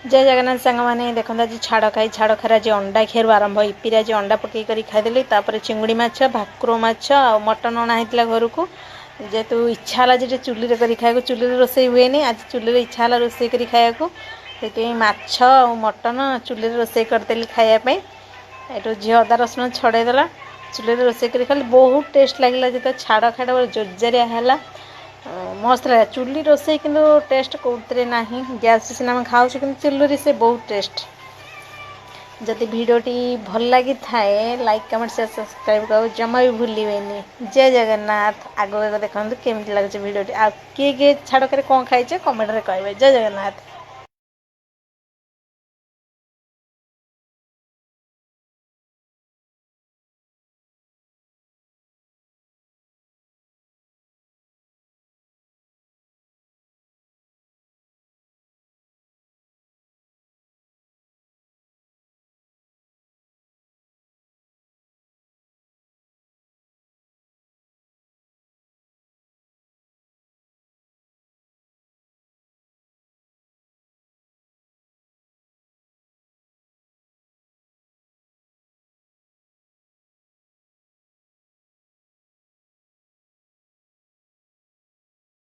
जय जगन्नाथ सांग मैंने देखो आज छाड़ खाई छाड़ खार आज अंडा खेर आरंभ इपिर आज अंडा पकई कर खाईदेली चिंगुड़ी माछ भाकुर माछ मटन अणाई घर को जेहेतु इच्छा है जे चुली कर खाया चुली रोसे हुए आज चुली इच्छा है रोसे कर खाया से माछ मटन चुली रोसे करदेली खायापी ये झी अदा रसुण छड़ेदेला चुली रोसे कर खाली बहुत टेस्ट लगे जो छाड़ खाड़ा जोरजारिया है मस्त लगे चुली रोसे कि टेस्ट कौन ना गैस सीना खाऊ कि चुली से बहुत टेस्ट जदि भिडटी भल लगी थाए लाइक कमेंट शेयर सब्सक्राइब कर जमा भी भूलिए जय जगन्नाथ आगे देखते केमी लगे भिडटी आ किए छाड़ कर कौन खाई कमेंट में कहे जय जगन्नाथ।